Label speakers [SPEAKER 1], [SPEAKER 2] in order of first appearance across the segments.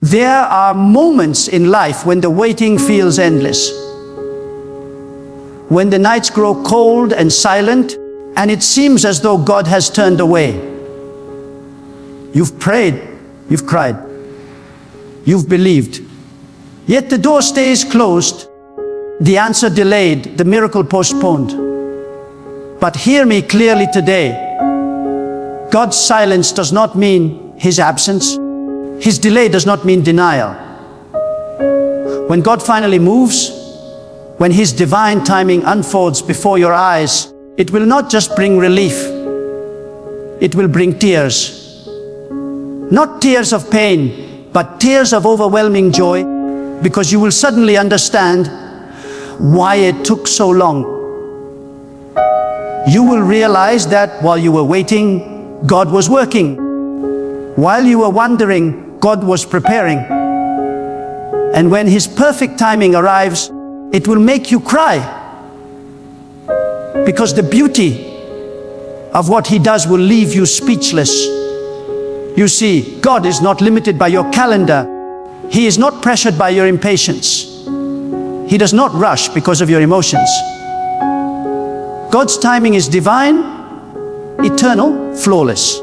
[SPEAKER 1] There are moments in life when the waiting feels endless. When the nights grow cold and silent, and it seems as though God has turned away. You've prayed, you've cried, you've believed, yet the door stays closed, the answer delayed, the miracle postponed. But hear me clearly today. God's silence does not mean His absence. His delay does not mean denial. When God finally moves, when His divine timing unfolds before your eyes, it will not just bring relief, it will bring tears. Not tears of pain, but tears of overwhelming joy, because you will suddenly understand why it took so long. You will realize that while you were waiting, God was working. While you were wondering, God was preparing. And when His perfect timing arrives, it will make you cry. Because the beauty of what He does will leave you speechless. You see, God is not limited by your calendar. He is not pressured by your impatience. He does not rush because of your emotions. God's timing is divine, eternal, flawless.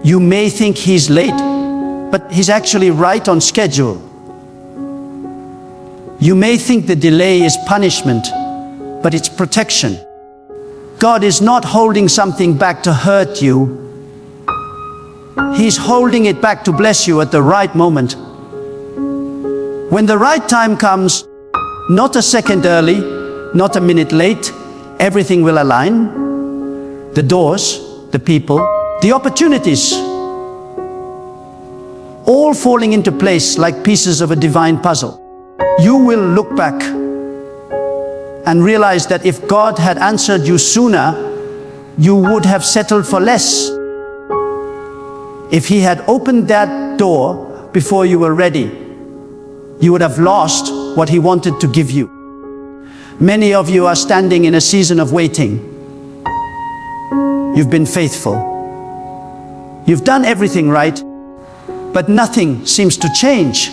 [SPEAKER 1] You may think He's late, but He's actually right on schedule. You may think the delay is punishment, but it's protection. God is not holding something back to hurt you. He's holding it back to bless you at the right moment. When the right time comes, not a second early, not a minute late, everything will align. The doors, the people, the opportunities, all falling into place like pieces of a divine puzzle. You will look back and realize that if God had answered you sooner, you would have settled for less. If He had opened that door before you were ready, you would have lost what He wanted to give you. Many of you are standing in a season of waiting. You've been faithful. You've done everything right, but nothing seems to change.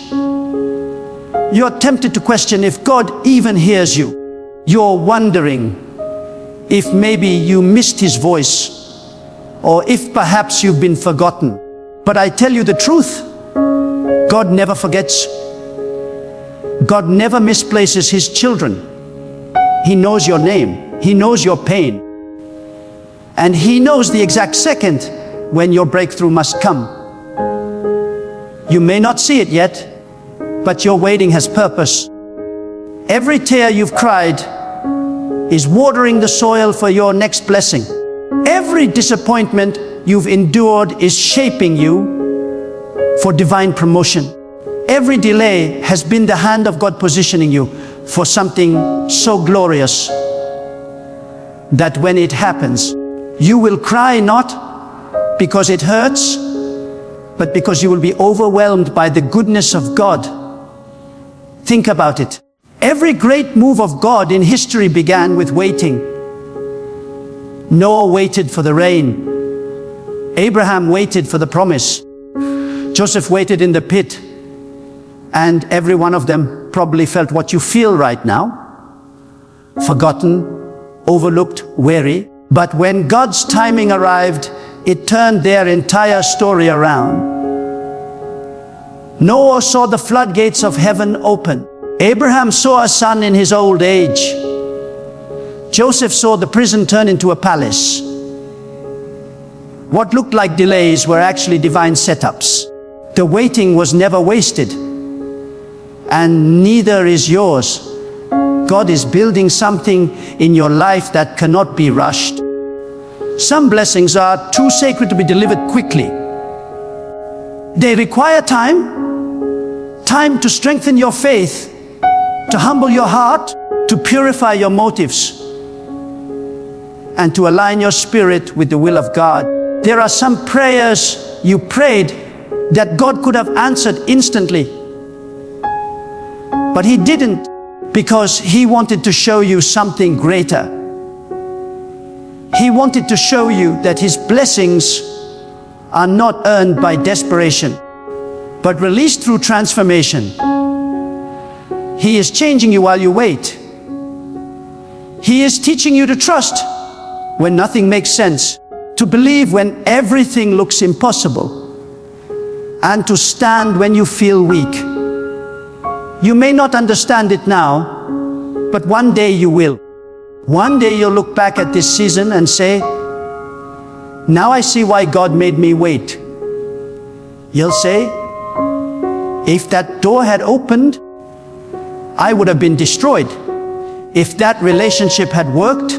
[SPEAKER 1] You're tempted to question if God even hears you. You're wondering if maybe you missed His voice, or if perhaps you've been forgotten. But I tell you the truth, God never forgets. God never misplaces His children. He knows your name. He knows your pain. And He knows the exact second when your breakthrough must come. You may not see it yet, but your waiting has purpose. Every tear you've cried is watering the soil for your next blessing. Every disappointment you've endured is shaping you for divine promotion. Every delay has been the hand of God positioning you for something so glorious that when it happens, you will cry not because it hurts, but because you will be overwhelmed by the goodness of God. Think about it. Every great move of God in history began with waiting. Noah waited for the rain. Abraham waited for the promise. Joseph waited in the pit. And every one of them probably felt what you feel right now. Forgotten, overlooked, weary. But when God's timing arrived, it turned their entire story around. Noah saw the floodgates of heaven open. Abraham saw a son in his old age. Joseph saw the prison turn into a palace. What looked like delays were actually divine setups. The waiting was never wasted. And neither is yours. God is building something in your life that cannot be rushed. Some blessings are too sacred to be delivered quickly. They require time to strengthen your faith, to humble your heart, to purify your motives, and to align your spirit with the will of God. There are some prayers you prayed that God could have answered instantly. But He didn't, because He wanted to show you something greater. He wanted to show you that His blessings are not earned by desperation, but released through transformation. He is changing you while you wait. He is teaching you to trust when nothing makes sense, to believe when everything looks impossible, and to stand when you feel weak. You may not understand it now, but one day you will. One day you'll look back at this season and say, now I see why God made me wait. You'll say, if that door had opened, I would have been destroyed. If that relationship had worked,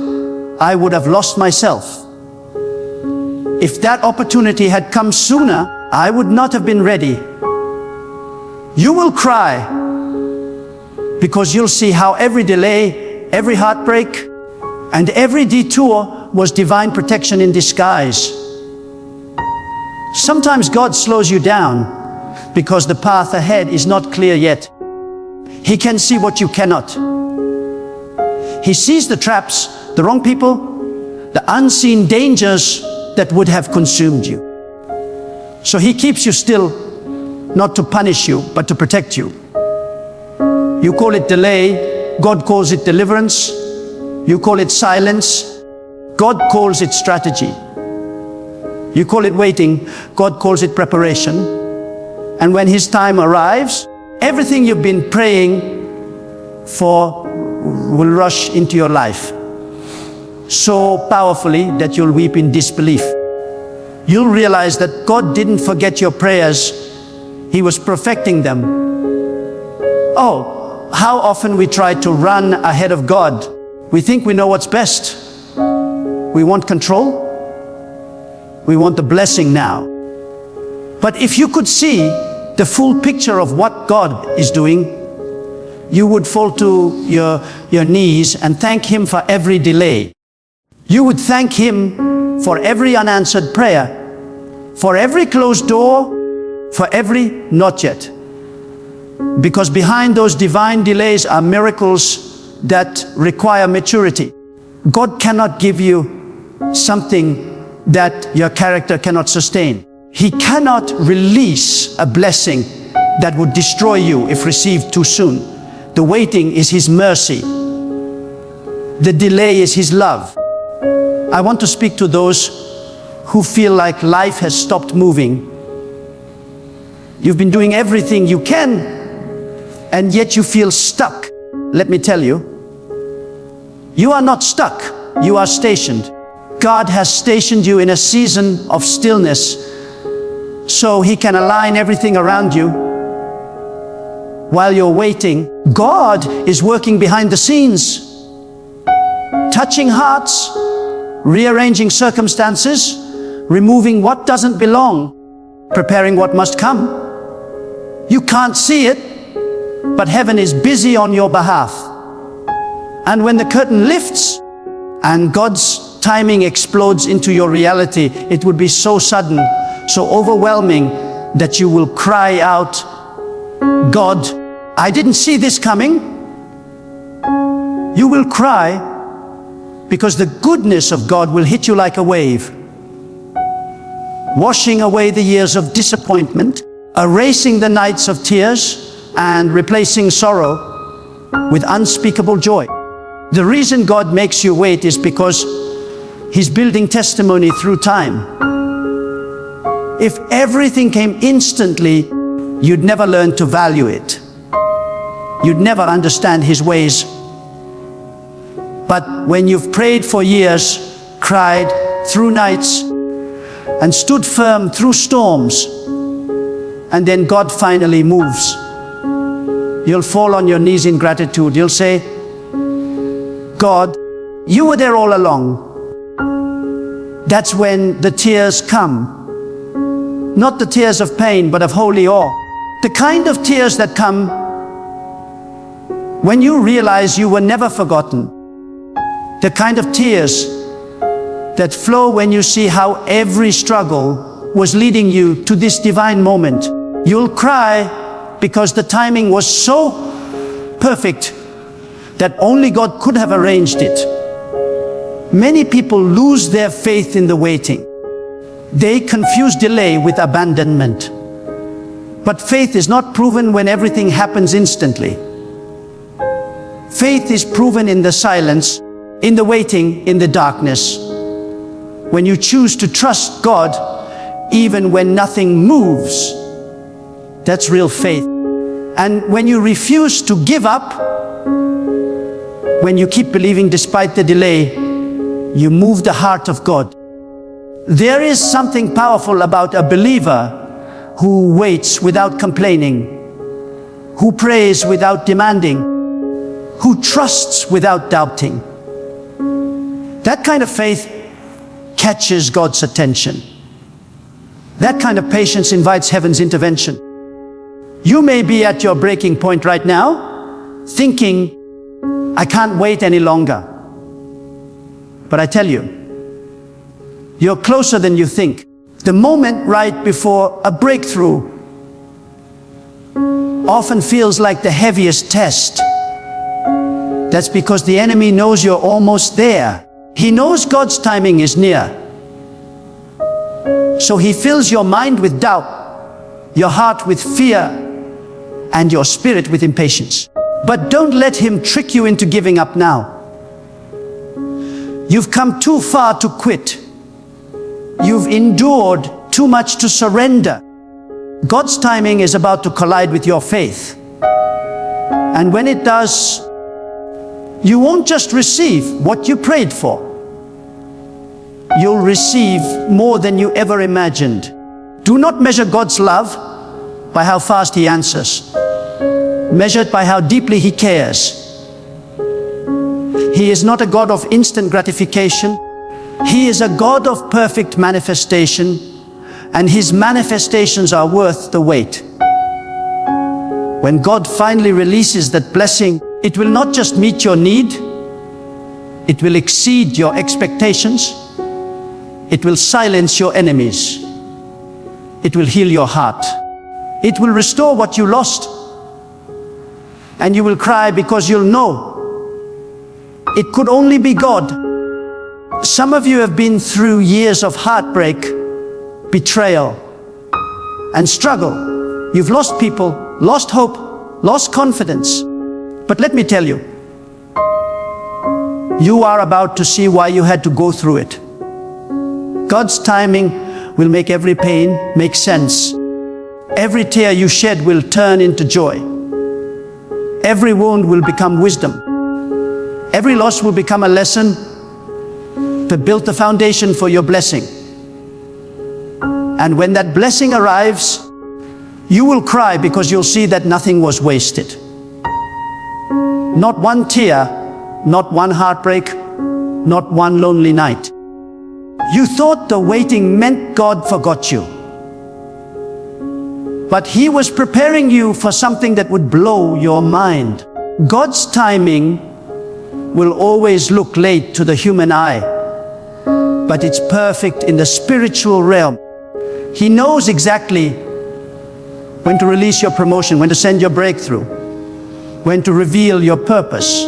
[SPEAKER 1] I would have lost myself. If that opportunity had come sooner, I would not have been ready. You will cry because you'll see how every delay, every heartbreak, and every detour was divine protection in disguise. Sometimes God slows you down because the path ahead is not clear yet. He can see what you cannot. He sees the traps, the wrong people, the unseen dangers that would have consumed you. So He keeps you still, not to punish you, but to protect you. You call it delay, God calls it deliverance. You call it silence, God calls it strategy. You call it waiting, God calls it preparation. And when His time arrives, everything you've been praying for will rush into your life so powerfully that you'll weep in disbelief. You'll realize that God didn't forget your prayers, He was perfecting them. Oh, how often we try to run ahead of God. We think we know what's best. We want control. We want the blessing now. But if you could see the full picture of what God is doing, you would fall to your knees and thank Him for every delay. You would thank Him for every unanswered prayer, for every closed door, for every not yet. Because behind those divine delays are miracles that require maturity. God cannot give you something that your character cannot sustain. He cannot release a blessing that would destroy you if received too soon. The waiting is His mercy. The delay is His love. I want to speak to those who feel like life has stopped moving. You've been doing everything you can, and yet you feel stuck. Let me tell you, you are not stuck, you are stationed. God has stationed you in a season of stillness so He can align everything around you. While you're waiting, God is working behind the scenes, touching hearts, rearranging circumstances, removing what doesn't belong, preparing what must come. You can't see it, but heaven is busy on your behalf. And when the curtain lifts and God's timing explodes into your reality, it would be so sudden, so overwhelming that you will cry out, God, I didn't see this coming. You will cry because the goodness of God will hit you like a wave, washing away the years of disappointment, erasing the nights of tears, and replacing sorrow with unspeakable joy. The reason God makes you wait is because He's building testimony through time. If everything came instantly, you'd never learn to value it. You'd never understand His ways. But when you've prayed for years, cried through nights, and stood firm through storms, and then God finally moves, you'll fall on your knees in gratitude. You'll say, God, You were there all along. That's when the tears come. Not the tears of pain, but of holy awe. The kind of tears that come when you realize you were never forgotten. The kind of tears that flow when you see how every struggle was leading you to this divine moment. You'll cry because the timing was so perfect that only God could have arranged it. Many people lose their faith in the waiting. They confuse delay with abandonment. But faith is not proven when everything happens instantly. Faith is proven in the silence, in the waiting, in the darkness. When you choose to trust God, even when nothing moves, that's real faith. And when you refuse to give up, when you keep believing despite the delay, you move the heart of God. There is something powerful about a believer who waits without complaining, who prays without demanding, who trusts without doubting. That kind of faith catches God's attention. That kind of patience invites heaven's intervention. You may be at your breaking point right now, thinking, I can't wait any longer. But I tell you, you're closer than you think. The moment right before a breakthrough often feels like the heaviest test. That's because the enemy knows you're almost there. He knows God's timing is near. So he fills your mind with doubt, your heart with fear, and your spirit with impatience. But don't let him trick you into giving up now. You've come too far to quit. You've endured too much to surrender. God's timing is about to collide with your faith. And when it does, you won't just receive what you prayed for. You'll receive more than you ever imagined. Do not measure God's love by how fast he answers. Measure it by how deeply he cares. He is not a God of instant gratification. He is a God of perfect manifestation, and his manifestations are worth the wait. When God finally releases that blessing, it will not just meet your need, it will exceed your expectations. It will silence your enemies. It will heal your heart. It will restore what you lost. And you will cry because you'll know it could only be God. Some of you have been through years of heartbreak, betrayal, and struggle. You've lost people, lost hope, lost confidence. But let me tell you, you are about to see why you had to go through it. God's timing will make every pain make sense. Every tear you shed will turn into joy. Every wound will become wisdom. Every loss will become a lesson to build the foundation for your blessing. And when that blessing arrives, you will cry because you'll see that nothing was wasted. Not one tear, not one heartbreak, not one lonely night. You thought the waiting meant God forgot you. But he was preparing you for something that would blow your mind. God's timing will always look late to the human eye, but it's perfect in the spiritual realm. He knows exactly when to release your promotion, when to send your breakthrough, when to reveal your purpose.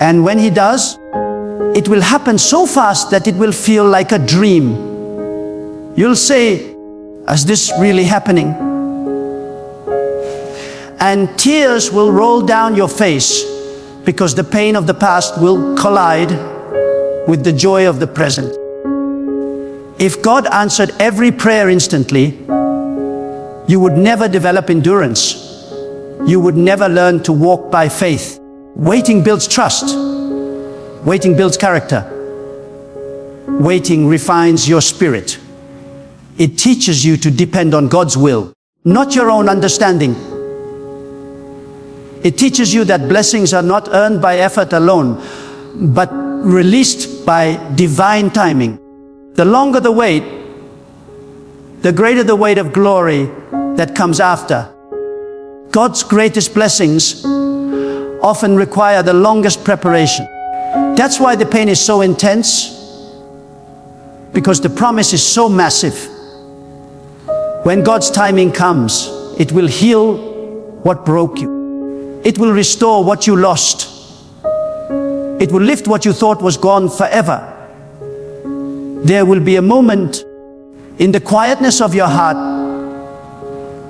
[SPEAKER 1] And when he does, it will happen so fast that it will feel like a dream. You'll say, is this really happening? And tears will roll down your face because the pain of the past will collide with the joy of the present. If God answered every prayer instantly, you would never develop endurance. You would never learn to walk by faith. Waiting builds trust. Waiting builds character. Waiting refines your spirit. It teaches you to depend on God's will, not your own understanding. It teaches you that blessings are not earned by effort alone, but released by divine timing. The longer the wait, the greater the weight of glory that comes after. God's greatest blessings often require the longest preparation. That's why the pain is so intense, because the promise is so massive. When God's timing comes, it will heal what broke you. It will restore what you lost. It will lift what you thought was gone forever. There will be a moment in the quietness of your heart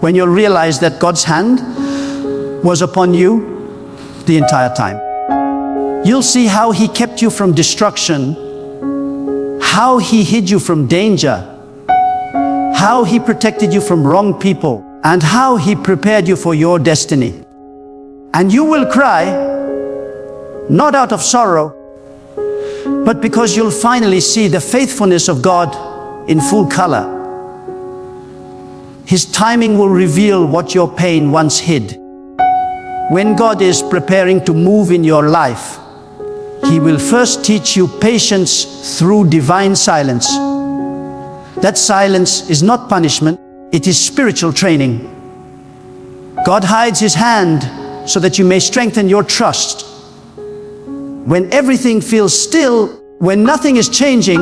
[SPEAKER 1] when you'll realize that God's hand was upon you the entire time. You'll see how He kept you from destruction, how He hid you from danger, how He protected you from wrong people, and how He prepared you for your destiny. And you will cry, not out of sorrow, but because you'll finally see the faithfulness of God in full color. His timing will reveal what your pain once hid. When God is preparing to move in your life, He will first teach you patience through divine silence. That silence is not punishment, it is spiritual training. God hides His hand so that you may strengthen your trust. When everything feels still, when nothing is changing,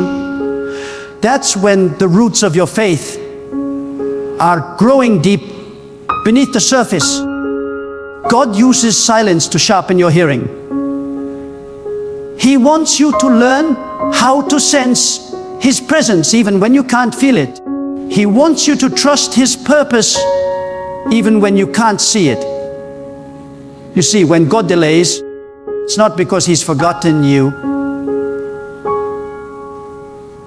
[SPEAKER 1] that's when the roots of your faith are growing deep beneath the surface. God uses silence to sharpen your hearing. He wants you to learn how to sense His presence even when you can't feel it. He wants you to trust His purpose even when you can't see it. You see, when God delays, it's not because He's forgotten you.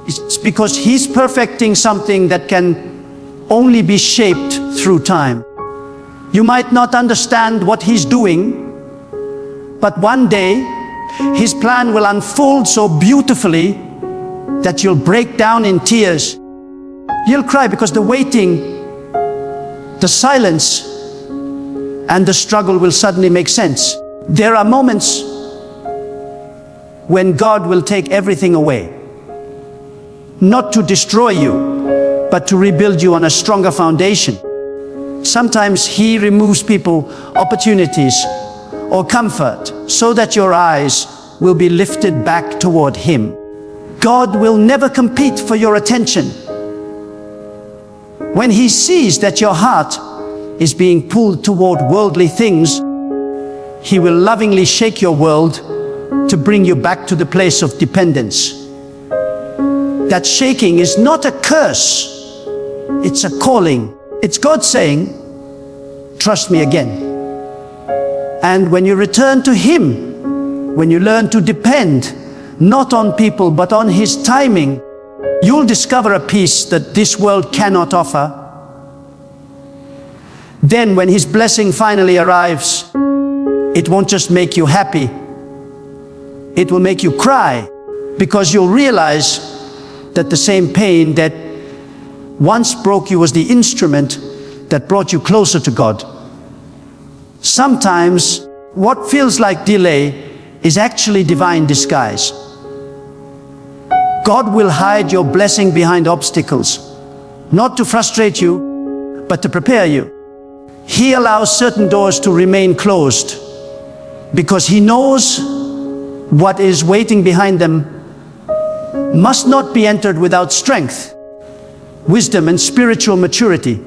[SPEAKER 1] It's because He's perfecting something that can only be shaped through time. You might not understand what He's doing, but one day His plan will unfold so beautifully that you'll break down in tears. You'll cry because the waiting, the silence, and the struggle will suddenly make sense. There are moments when God will take everything away, not to destroy you, but to rebuild you on a stronger foundation. Sometimes He removes people, opportunities, or comfort so that your eyes will be lifted back toward Him. God will never compete for your attention. When He sees that your heart is being pulled toward worldly things, He will lovingly shake your world to bring you back to the place of dependence. That shaking is not a curse, it's a calling. It's God saying, trust me again. And when you return to Him, when you learn to depend not on people but on His timing, you'll discover a peace that this world cannot offer. Then when His blessing finally arrives, it won't just make you happy, it will make you cry, because you'll realize that the same pain that once broke you was the instrument that brought you closer to God. Sometimes what feels like delay is actually divine disguise. God will hide your blessing behind obstacles, not to frustrate you, but to prepare you. He allows certain doors to remain closed because He knows what is waiting behind them must not be entered without strength, wisdom, and spiritual maturity.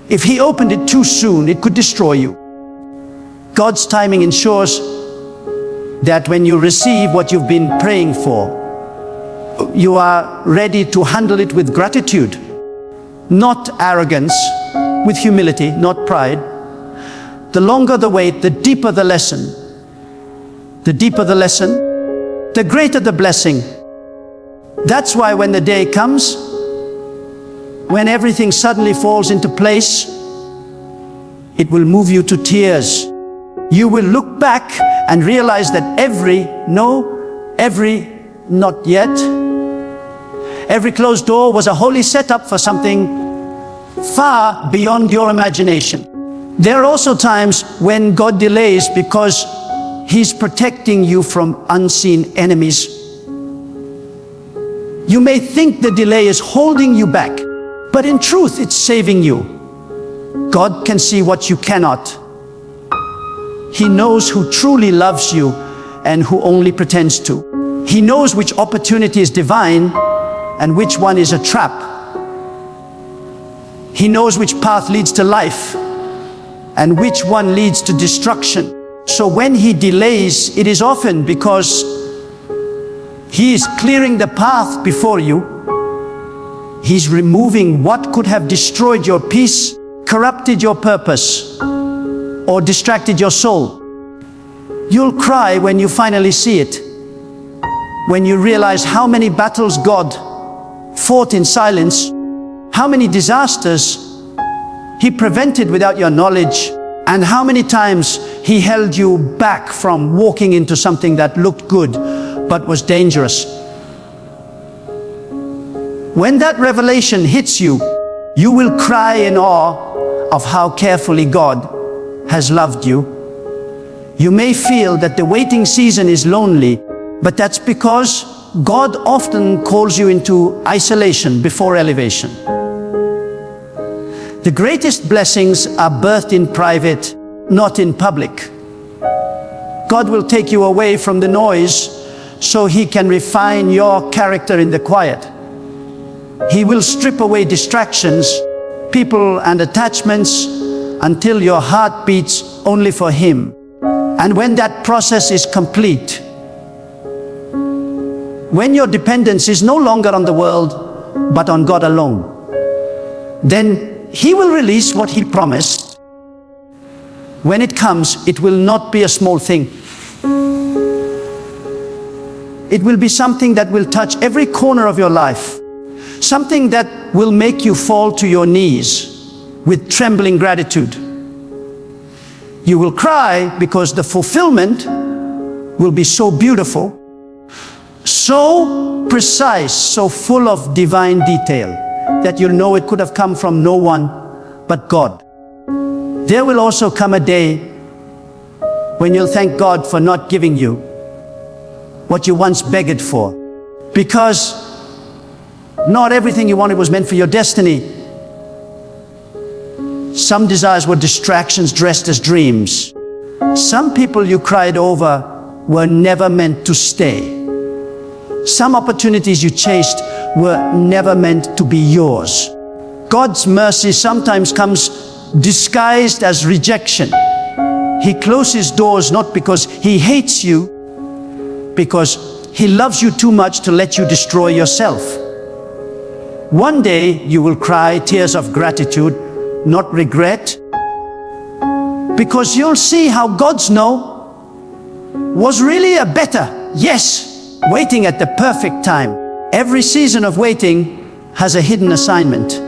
[SPEAKER 1] If He opened it too soon, it could destroy you. God's timing ensures that when you receive what you've been praying for, you are ready to handle it with gratitude, not arrogance, with humility, not pride. The longer the wait, the deeper the lesson. The deeper the lesson, the greater the blessing. That's why when the day comes, when everything suddenly falls into place, it will move you to tears. You will look back and realize that every not yet, every closed door was a holy setup for something far beyond your imagination. There are also times when God delays because He's protecting you from unseen enemies. You may think the delay is holding you back, but in truth it's saving you. God can see what you cannot. He knows who truly loves you and who only pretends to. He knows which opportunity is divine and which one is a trap. He knows which path leads to life and which one leads to destruction. So when He delays, it is often because He is clearing the path before you. He's removing what could have destroyed your peace, corrupted your purpose, or distracted your soul. You'll cry when you finally see it. When you realize how many battles God fought in silence, how many disasters He prevented without your knowledge, and how many times He held you back from walking into something that looked good but was dangerous. When that revelation hits you, you will cry in awe of how carefully God has loved you. You may feel that the waiting season is lonely, but that's because God often calls you into isolation before elevation. The greatest blessings are birthed in private, not in public. God will take you away from the noise so He can refine your character in the quiet. He will strip away distractions, people and attachments until your heart beats only for Him. And when that process is complete, when your dependence is no longer on the world, but on God alone, then He will release what He promised. When it comes, it will not be a small thing. It will be something that will touch every corner of your life. Something that will make you fall to your knees with trembling gratitude. You will cry because the fulfillment will be so beautiful, so precise, so full of divine detail, that you'll know it could have come from no one but God. There will also come a day when you'll thank God for not giving you what you once begged for, because not everything you wanted was meant for your destiny. Some desires were distractions dressed as dreams. Some people you cried over were never meant to stay. Some opportunities you chased were never meant to be yours. God's mercy sometimes comes disguised as rejection. He closes doors not because He hates you, because He loves you too much to let you destroy yourself. One day you will cry tears of gratitude, not regret, because you'll see how God's no was really a better yes, waiting at the perfect time. Every season of waiting has a hidden assignment.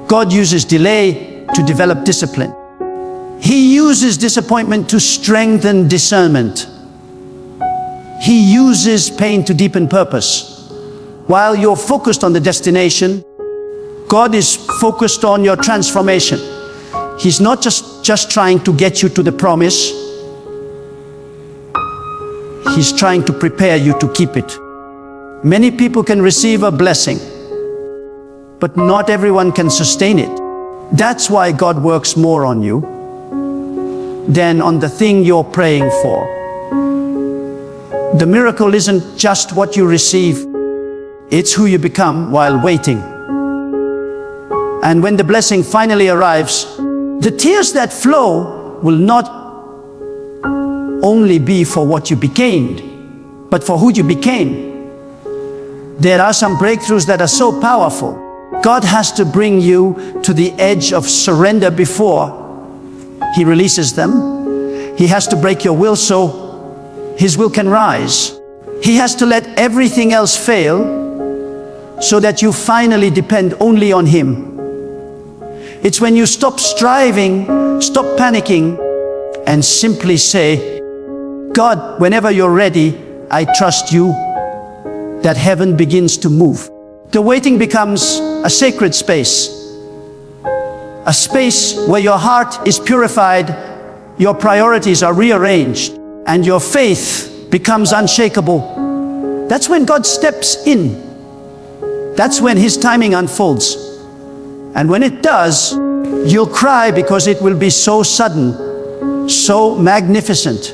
[SPEAKER 1] God uses delay to develop discipline. He uses disappointment to strengthen discernment. He uses pain to deepen purpose. While you're focused on the destination, God is focused on your transformation. He's not just trying to get you to the promise. He's trying to prepare you to keep it. Many people can receive a blessing, but not everyone can sustain it. That's why God works more on you than on the thing you're praying for. The miracle isn't just what you receive, it's who you become while waiting. And when the blessing finally arrives, the tears that flow will not only be for what you became, but for who you became. There are some breakthroughs that are so powerful. God has to bring you to the edge of surrender before He releases them. He has to break your will so His will can rise. He has to let everything else fail so that you finally depend only on Him. It's when you stop striving, stop panicking, and simply say, God, whenever you're ready, I trust you, that heaven begins to move. The waiting becomes a sacred space. A space where your heart is purified, your priorities are rearranged, and your faith becomes unshakable. That's when God steps in. That's when His timing unfolds. And when it does, you'll cry because it will be so sudden, so magnificent,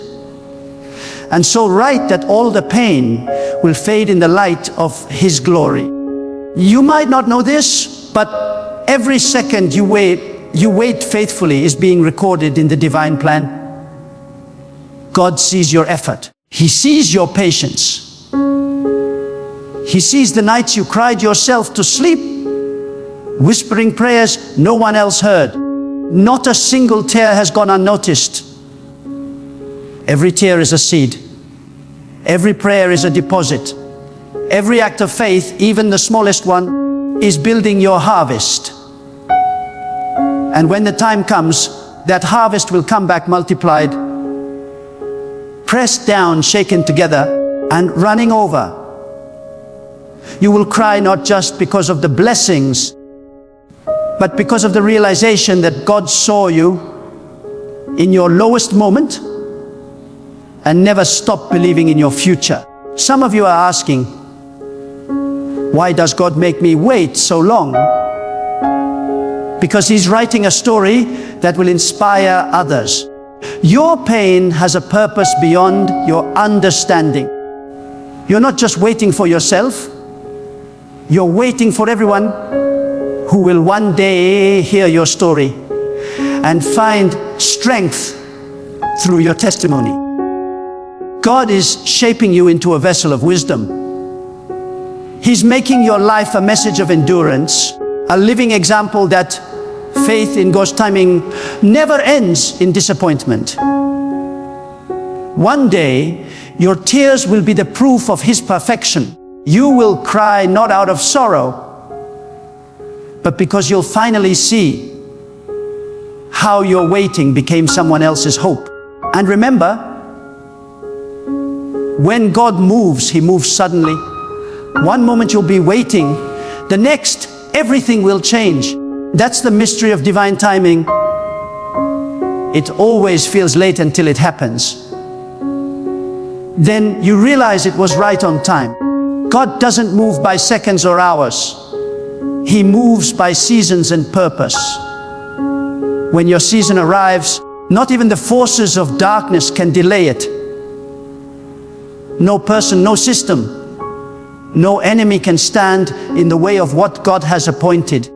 [SPEAKER 1] and so right that all the pain will fade in the light of His glory. You might not know this, but every second you wait faithfully is being recorded in the divine plan. God sees your effort. He sees your patience. He sees the nights you cried yourself to sleep, whispering prayers no one else heard. Not a single tear has gone unnoticed. Every tear is a seed. Every prayer is a deposit. Every act of faith, even the smallest one, is building your harvest. And when the time comes, that harvest will come back multiplied, pressed down, shaken together, and running over. You will cry not just because of the blessings, but because of the realization that God saw you in your lowest moment and never stopped believing in your future. Some of you are asking, why does God make me wait so long? Because He's writing a story that will inspire others. Your pain has a purpose beyond your understanding. You're not just waiting for yourself, you're waiting for everyone who will one day hear your story and find strength through your testimony. God is shaping you into a vessel of wisdom. He's making your life a message of endurance, a living example that faith in God's timing never ends in disappointment. One day, your tears will be the proof of His perfection. You will cry not out of sorrow, but because you'll finally see how your waiting became someone else's hope. And remember, when God moves, He moves suddenly. One moment you'll be waiting, the next, everything will change. That's the mystery of divine timing. It always feels late until it happens. Then you realize it was right on time. God doesn't move by seconds or hours. He moves by seasons and purpose. When your season arrives, not even the forces of darkness can delay it. No person, no system, no enemy can stand in the way of what God has appointed.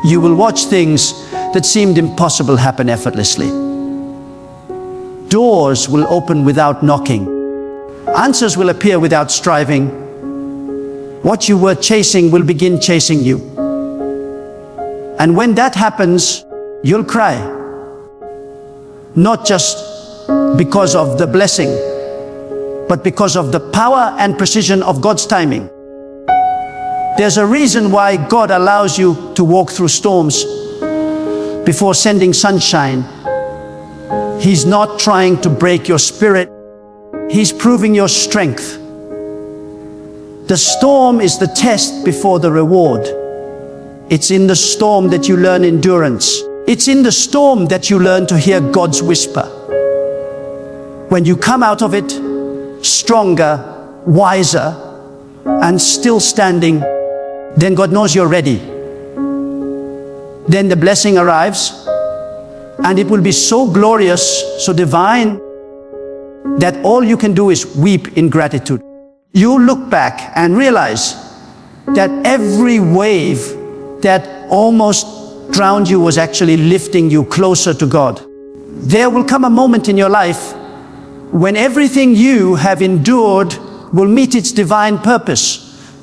[SPEAKER 1] You will watch things that seemed impossible happen effortlessly. Doors will open without knocking. Answers will appear without striving. What you were chasing will begin chasing you. And when that happens, you'll cry. Not just because of the blessing, but because of the power and precision of God's timing. There's a reason why God allows you to walk through storms before sending sunshine. He's not trying to break your spirit. He's proving your strength. The storm is the test before the reward. It's in the storm that you learn endurance. It's in the storm that you learn to hear God's whisper. When you come out of it stronger, wiser, and still standing, then God knows you're ready. Then the blessing arrives, and it will be so glorious, so divine, that all you can do is weep in gratitude. You look back and realize that every wave that almost drowned you was actually lifting you closer to God. There will come a moment in your life when everything you have endured will meet its divine purpose.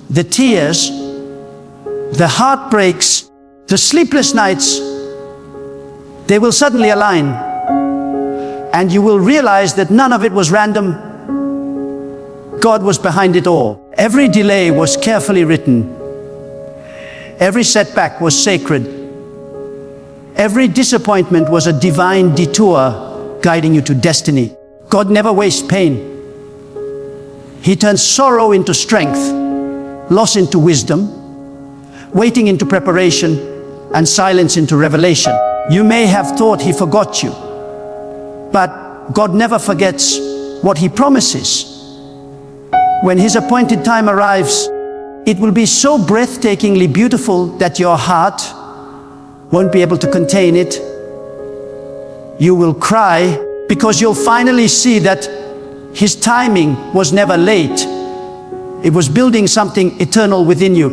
[SPEAKER 1] The tears, the heartbreaks, the sleepless nights, they will suddenly align. And you will realize that none of it was random. God was behind it all. Every delay was carefully written. Every setback was sacred. Every disappointment was a divine detour guiding you to destiny. God never wastes pain. He turns sorrow into strength, loss into wisdom, waiting into preparation, and silence into revelation. You may have thought He forgot you, but God never forgets what He promises. When His appointed time arrives, it will be so breathtakingly beautiful that your heart won't be able to contain it. You will cry because you'll finally see that His timing was never late. It was building something eternal within you.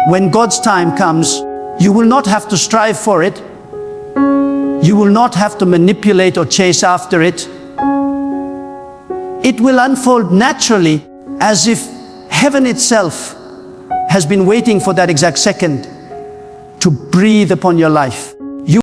[SPEAKER 1] When God's time comes, you will not have to strive for it. You will not have to manipulate or chase after it. It will unfold naturally as if heaven itself has been waiting for that exact second to breathe upon your life.